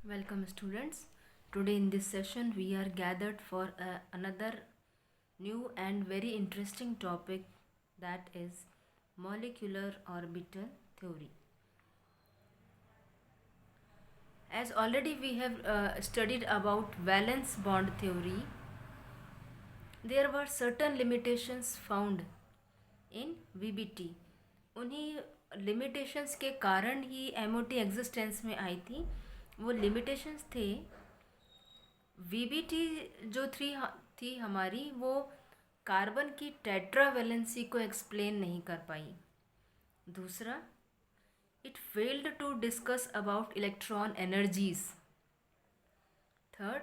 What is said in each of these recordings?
Welcome, students. Today, in this session, we are gathered for another new and very interesting topic, that is molecular orbital theory. As already we have studied about valence bond theory, there were certain limitations found in VBT. उन्हीं limitations के कारण ही MOT existence में आई थी. वो limitations थे, VBT जो थी हमारी, वो कार्बन की टेट्रावेलेंसी को एक्सप्लेन नहीं कर पाई. दूसरा, it failed to discuss about electron energies. Third,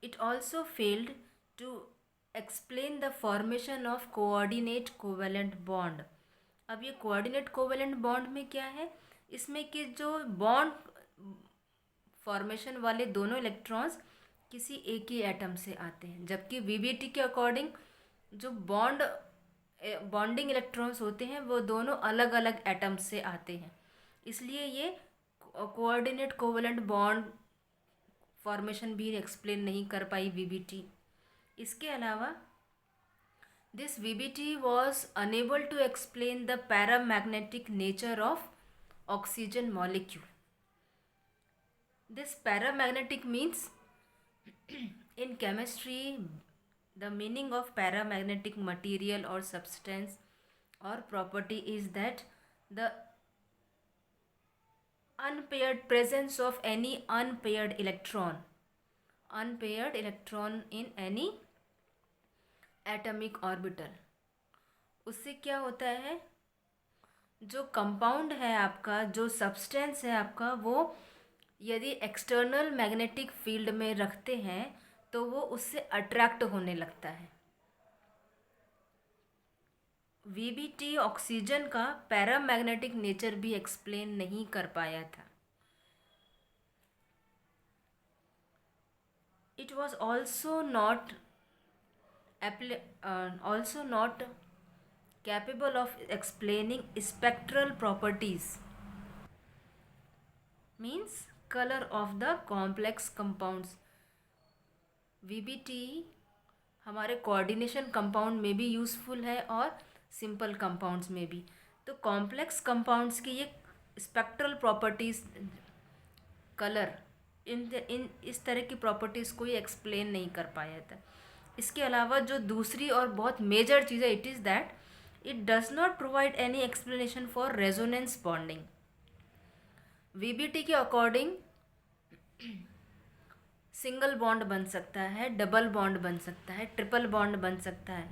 it also failed to explain the formation of coordinate covalent bond. अब ये coordinate covalent bond में क्या है, इसमें कि जो बॉन्ड फॉर्मेशन वाले दोनों इलेक्ट्रॉन्स किसी एक ही एटम से आते हैं, जबकि वीबीटी के अकॉर्डिंग जो बॉन्डिंग इलेक्ट्रॉन्स होते हैं वो दोनों अलग अलग एटम से आते हैं. इसलिए ये कोऑर्डिनेट कोवेलेंट बॉन्ड फॉर्मेशन भी एक्सप्लेन नहीं कर पाई वीबीटी. इसके अलावा this VBT was unable to explain the paramagnetic nature of oxygen molecule. This paramagnetic means in chemistry, the meaning of paramagnetic material or substance or property is that the unpaired presence of any unpaired electron in any atomic orbital. उससे क्या होता है, जो compound है आपका, जो substance है आपका, वो यदि एक्सटर्नल मैग्नेटिक फील्ड में रखते हैं तो वो उससे अट्रैक्ट होने लगता है. वीबीटी ऑक्सीजन का पैरामैग्नेटिक नेचर भी एक्सप्लेन नहीं कर पाया था. It was also not capable of explaining spectral properties, means colour of the complex compounds. VBT हमारे कोऑर्डिनेशन कंपाउंड में भी यूज़फुल है और सिंपल कंपाउंड्स में भी. तो कॉम्प्लेक्स कंपाउंड्स की ये स्पेक्ट्रल प्रॉपर्टीज़, कलर, इन इस तरह की प्रॉपर्टीज़ को ये एक्सप्लेन नहीं कर पाया था. इसके अलावा जो दूसरी और बहुत मेजर चीज़ है, it is that it does not provide any explanation for resonance bonding. VBT के अकॉर्डिंग सिंगल बॉन्ड बन सकता है, डबल बॉन्ड बन सकता है, ट्रिपल बॉन्ड बन सकता है,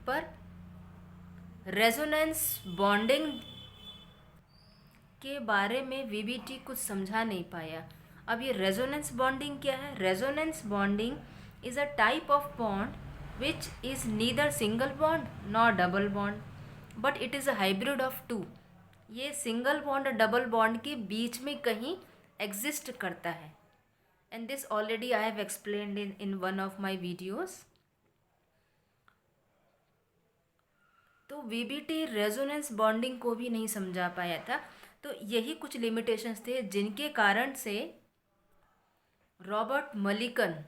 पर रेजोनेंस बॉन्डिंग के बारे में वीबीटी कुछ समझा नहीं पाया. अब ये रेजोनेंस बॉन्डिंग क्या है? Resonance bonding is a type of bond which is neither single bond nor double bond, but it is a hybrid of two. ये सिंगल बॉन्ड और डबल बॉन्ड के बीच में कहीं एग्जिस्ट करता है. And this already I have explained in one of my videos. तो VBT resonance bonding को भी नहीं समझा पाया था. तो यही कुछ लिमिटेशंस थे जिनके कारण से Robert मलिकन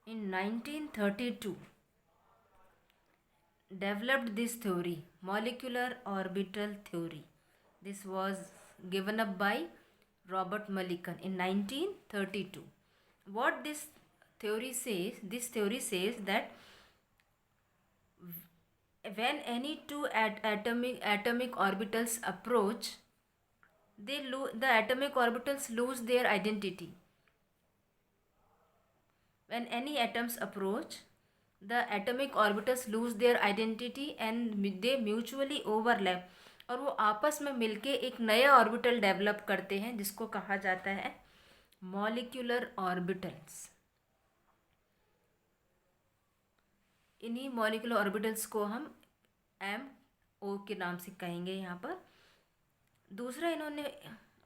in 1932 developed this theory, molecular orbital theory. This was given up by Robert Mulliken in 1932. What this theory says? This theory says that when any two atomic orbitals approach, the atomic orbitals lose their identity. When any atoms approach, the atomic orbitals lose their identity and they mutually overlap. और वो आपस में मिलके एक नया orbital develop करते हैं जिसको कहा जाता है मॉलिक्यूलर ऑर्बिटल्स. इन्हीं मॉलिक्यूलर ऑर्बिटल्स को हम MO के नाम से कहेंगे यहाँ पर. दूसरा, इन्होंने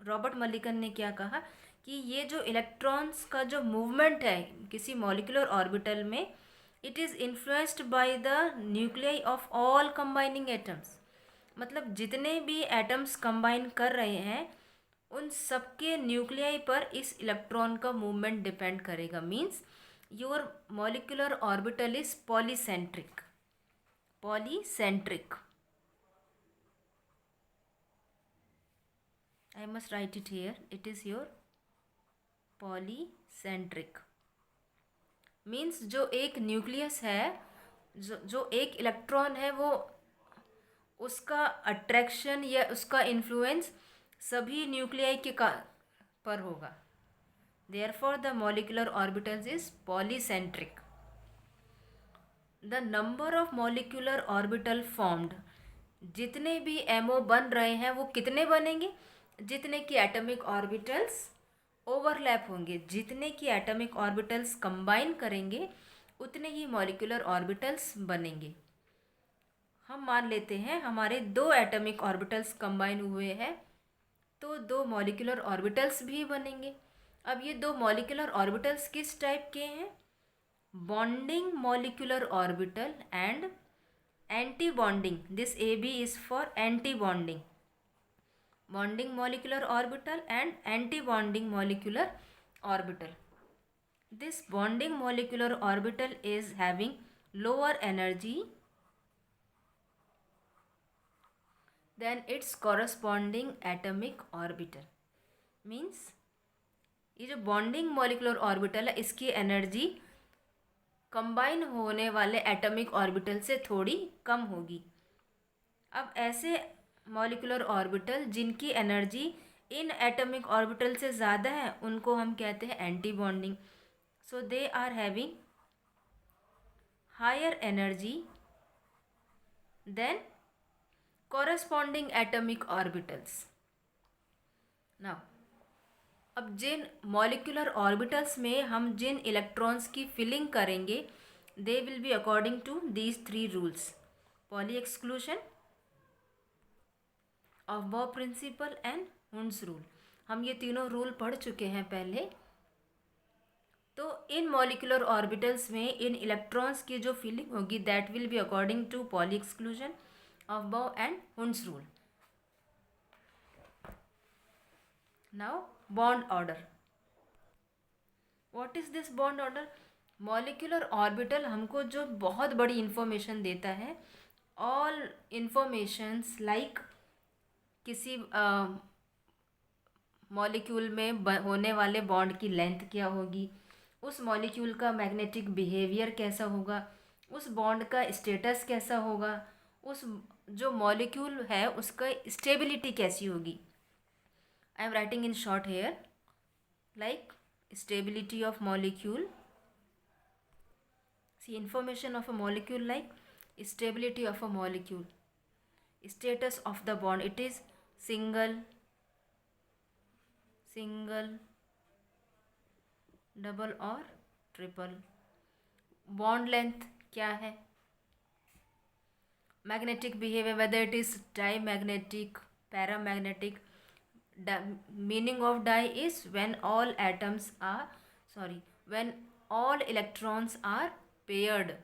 रॉबर्ट मलिकन ने क्या कहा कि ये जो इलेक्ट्रॉन्स का जो मूवमेंट है किसी मॉलिक्यूलर ऑर्बिटल में, it is influenced by the nuclei of all combining atoms. मतलब जितने भी एटम्स कंबाइन कर रहे हैं उन सबके न्यूक्लियाई पर इस इलेक्ट्रॉन का मूवमेंट डिपेंड करेगा। Means your molecular orbital is polycentric. Polycentric, I must write it here. It is your polycentric. Means जो एक न्यूक्लियस है, जो एक इलेक्ट्रॉन है, वो उसका अट्रैक्शन या उसका इन्फ्लुएंस सभी न्यूक्लियाई के पर होगा। Therefore the molecular orbitals is polycentric. The number of molecular orbital formed, जितने भी एमओ बन रहे हैं वो कितने बनेंगे? जितने की एटॉमिक ऑर्बिटल्स ओवरलैप होंगे, जितने की एटॉमिक ऑर्बिटल्स कंबाइन करेंगे उतने ही मॉलिक्यूलर ऑर्बिटल्स बनेंगे। हम मान लेते हैं हमारे 2 एटॉमिक ऑर्बिटल्स कंबाइन हुए हैं तो 2 मॉलिक्यूलर ऑर्बिटल्स भी बनेंगे। अब ये 2 मॉलिक्यूलर ऑर्बिटल्स किस टाइप के हैं? Bonding molecular orbital and anti bonding. This AB is for anti bonding. Bonding molecular orbital and anti-bonding molecular orbital. This bonding molecular orbital is having lower energy than its corresponding atomic orbital. Means ये जो bonding molecular orbital है इसकी energy combine होने वाले atomic orbital से थोड़ी कम होगी। अब ऐसे मॉलिक्यूलर ऑर्बिटल जिनकी एनर्जी इन एटॉमिक ऑर्बिटल से ज़्यादा है उनको हम कहते हैं anti bonding. So they are having higher energy than corresponding atomic orbitals. Now अब जिन मॉलिक्यूलर ऑर्बिटल्स में हम जिन इलेक्ट्रॉन्स की फिलिंग करेंगे they will be according to these 3 rules: Pauli exclusion, aufbau principle and Hund's rule. हम ये तीनों rule पढ़ चुके हैं पहले। तो इन मॉलिक्यूलर ऑर्बिटल्स में इन इलेक्ट्रॉन्स की जो फिलिंग होगी that will be according to Pauli exclusion, Aufbau and Hund's rule. Now bond order. What is this bond order? Molecular orbital हमको जो बहुत बड़ी इंफॉर्मेशन देता है, ऑल इंफॉर्मेशंस लाइक किसी मॉलिक्यूल में होने वाले बॉन्ड की लेंथ क्या होगी, उस मॉलिक्यूल का मैग्नेटिक बिहेवियर कैसा होगा, उस बॉन्ड का स्टेटस कैसा होगा, उस जो मॉलिक्यूल है उसका स्टेबिलिटी कैसी होगी। I am writing in short here like stability of molecule. See information of a molecule like stability of a molecule, status of the bond, it is single, double or triple, bond length क्या है, magnetic behavior whether it is dimagnetic, paramagnetic. Meaning of di is when all electrons are paired.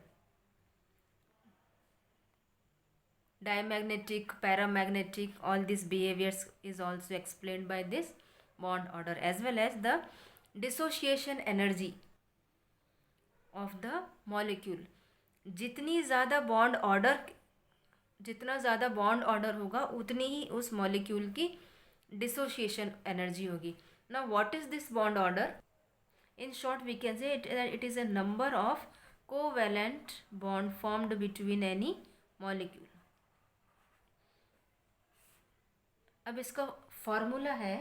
Diamagnetic, paramagnetic, all these behaviors is also explained by this bond order, as well as the dissociation energy of the molecule. जितना ज़्यादा bond order होगा उतनी ही उस molecule की dissociation energy होगी. Now what is this bond order? In short we can say it is a number of covalent bond formed between any molecule. अब इसका formula है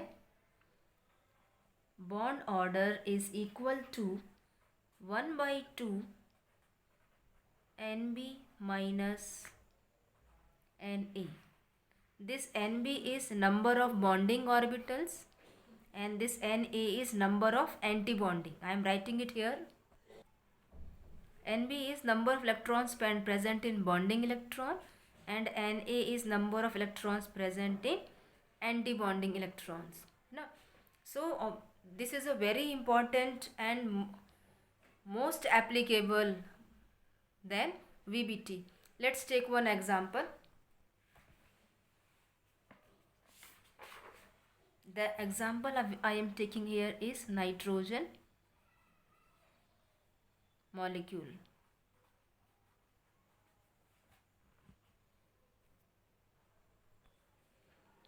bond order is equal to 1/2 NB minus NA. This NB is number of bonding orbitals and this NA is number of anti-bonding. I am writing it here. NB is number of electrons present in bonding electron and Na is number of electrons present in anti-bonding electrons. Now, so this is a very important and most applicable than VBT. Let's take one example. The example I am taking here is nitrogen molecule.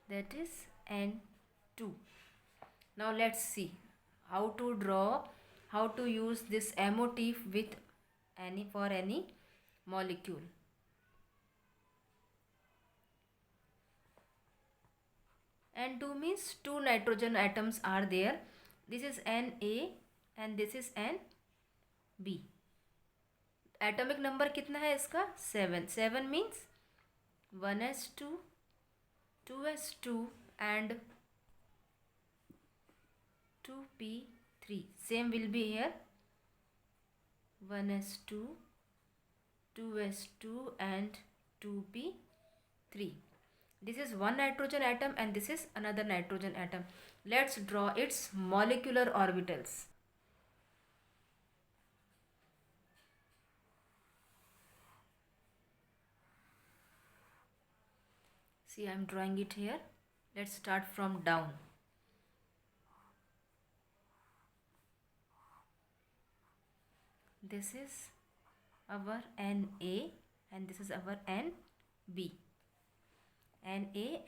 That is N2. Now let's see how to draw, how to use this motif with any molecule. N2 means two nitrogen atoms are there. This is Na and this is Nb. Atomic number कितना है इसका? 7. 7 means 1s2, 2s2 and 2p3. Same will be here, 1s2, 2s2 and 2p3. This is one nitrogen atom and this is another nitrogen atom. Let's draw its molecular orbitals. See, I am drawing it here. Let's start from down. This is our Na and this is our Nb. Na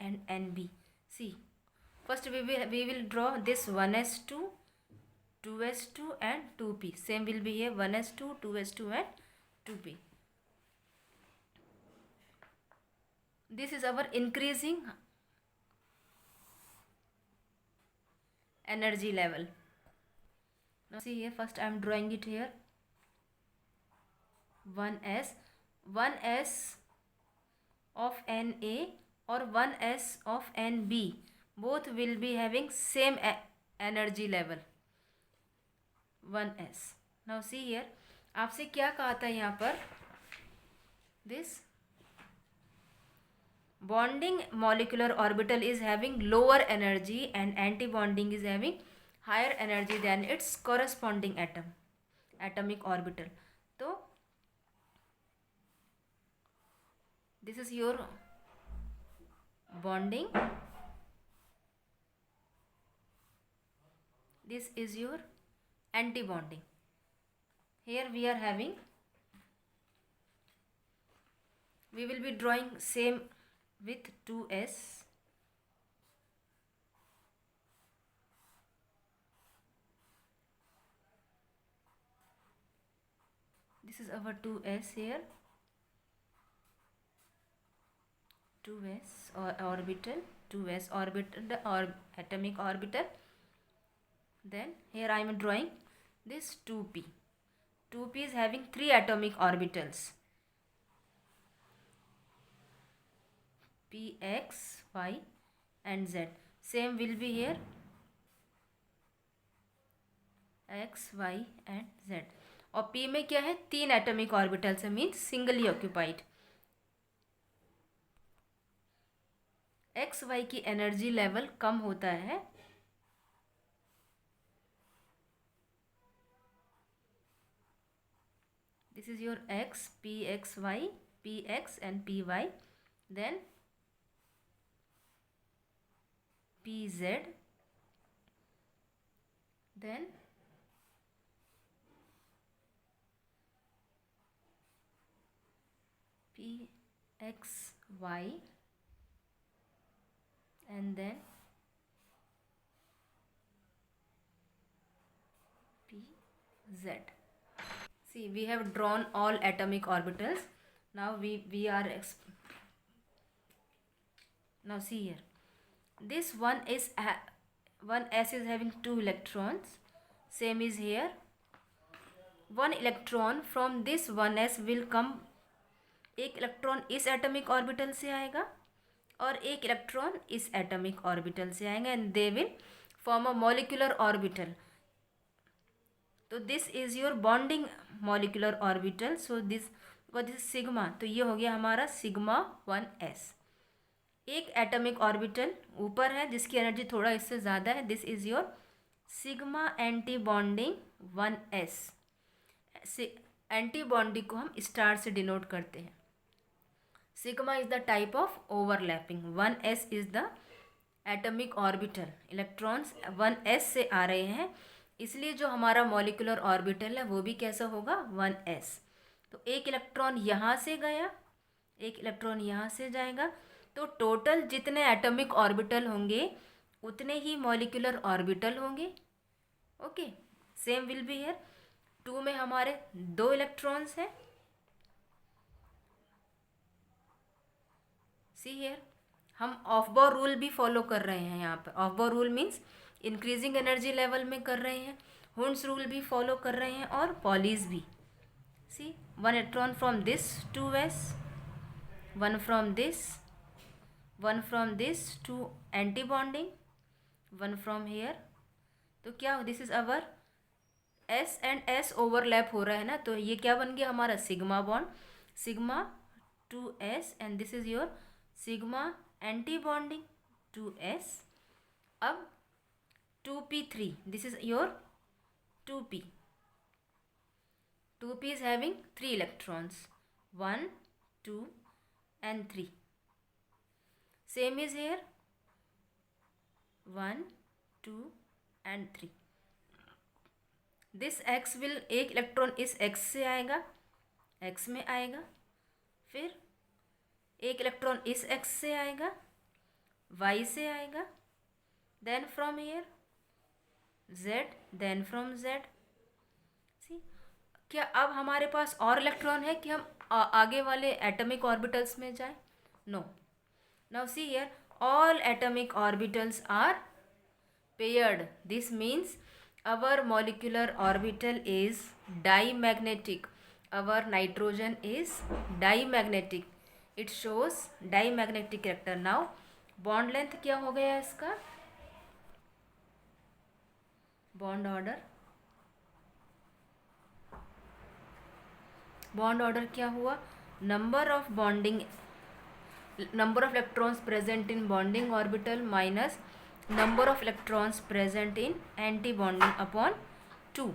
and Nb. See, first we will draw this 1s2, 2s2 and 2p. Same will be here, 1s2, 2s2 and 2p. This is our increasing energy level. Now see here, first I am drawing it here. 1s of Na or 1s of Nb, both will be having same energy level, 1s. Now see here, आपसे क्या कहा था यहाँ पर? This bonding molecular orbital is having lower energy and anti-bonding is having higher energy than its corresponding atomic orbital. So this is your bonding, this is your anti-bonding. Here we are having, we will be drawing same with 2s. This is our 2s here, 2s or orbital, 2s orbital or atomic orbital. Then here I am drawing this 2p. 2p is having 3 atomic orbitals, p, x, y and z. Same will be here, x, y and z. और p में क्या है? 3 atomic orbitals है, means singly occupied. X y की energy level कम होता है. This is your x, p x y, p x and p y. Then p z. Then p x y and then p z. See, we have drawn all atomic orbitals. Now we are now see here, this one is 1s is having 2 electrons. Same is here, 1 electron from this 1s will come. एक electron इस atomic orbital से आएगा और एक electron इस atomic orbital से आएगा and they will form a molecular orbital. तो this is your bonding molecular orbital. So this sigma, तो ये हो गया हमारा सिग्मा 1s. एक एटॉमिक ऑर्बिटल ऊपर है जिसकी एनर्जी थोड़ा इससे ज़्यादा है, this is your sigma anti bonding 1s। Anti bonding को हम स्टार से डिनोट करते हैं। Sigma is the type of overlapping, 1s is the atomic orbital. Electrons 1s से आ रहे हैं, इसलिए जो हमारा मॉलिक्यूलर ऑर्बिटल है वो भी कैसा होगा, 1s। तो एक इलेक्ट्रॉन यहाँ से गया, एक इलेक्ट्रॉन यहाँ से जाएगा, तो टोटल जितने एटॉमिक ऑर्बिटल होंगे उतने ही मॉलिक्यूलर ऑर्बिटल होंगे। Okay, same will be here. 2 में हमारे 2 इलेक्ट्रॉन्स हैं। सी हियर, हम ऑफ बोर रूल भी फॉलो कर रहे हैं यहाँ पर। Of bore rule means increasing energy level में कर रहे हैं, हुंड्स रूल भी फॉलो कर रहे हैं और पॉलीज भी। सी, 1 electron from this 2s, 1 from this, 1 from this, 2 anti bonding, 1 from here. तो क्या, this is our s and s overlap हो रहा है ना, तो ये क्या बन गया हमारा sigma bond, sigma 2s, and this is your sigma anti bonding 2s। अब 2p3, this is your 2p। 2p is having 3 electrons, 1, 2 and 3. Same is here, 1, 2 and 3. This x will, एक इलेक्ट्रॉन इस x से आएगा, x में आएगा, फिर एक electron इस x से आएगा, y से आएगा, then from here z, then from z। See, क्या अब हमारे पास और इलेक्ट्रॉन है कि हम आगे वाले एटॉमिक ऑर्बिटल्स में जाएं? No. Now see here, all atomic orbitals are paired. This means our molecular orbital is dimagnetic. Our nitrogen is dimagnetic. It shows dimagnetic character. Now bond length क्या हो गया इसका, bond order, bond order क्या हुआ, number of bonding, number of electrons present in bonding orbital minus number of electrons present in anti bonding upon 2।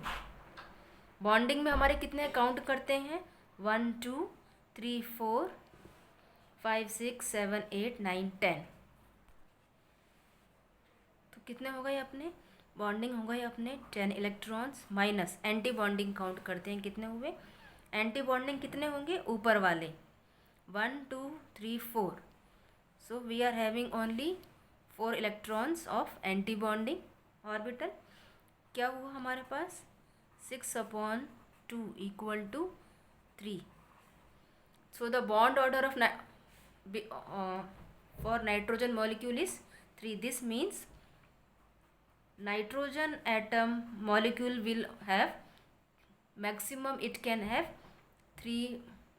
Bonding में हमारे कितने count करते हैं, 1 2 3 4 5 6 7 8 9 10। तो कितने हो गए अपने, बॉन्डिंग हो गए अपने 10 electrons, minus anti bonding count करते हैं कितने हुए, एंटी बॉन्डिंग कितने होंगे ऊपर वाले, 1 2 3 4। So we are having only 4 electrons of anti bonding orbital. क्या हुआ हमारे पास, 6/2 equal to 3। So the bond order of for nitrogen molecule is 3। This means nitrogen atom molecule will have maximum, it can have 3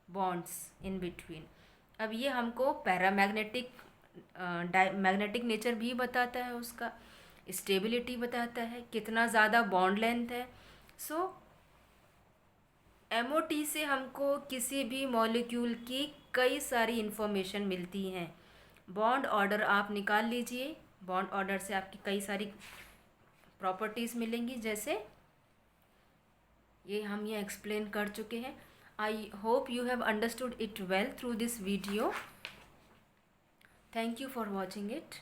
bonds in between. अब ये हमको paramagnetic magnetic nature भी बताता है, उसका स्टेबिलिटी बताता है, कितना ज़्यादा बॉन्ड लेंथ है। सो MOT से हमको किसी भी मॉलिक्यूल की कई सारी इन्फॉर्मेशन मिलती हैं। बॉन्ड ऑर्डर आप निकाल लीजिए, बॉन्ड ऑर्डर से आपकी कई सारी प्रॉपर्टीज़ मिलेंगी, जैसे ये हम ये एक्सप्लेन कर चुके हैं। I hope you have understood it well through this video. Thank you for watching it.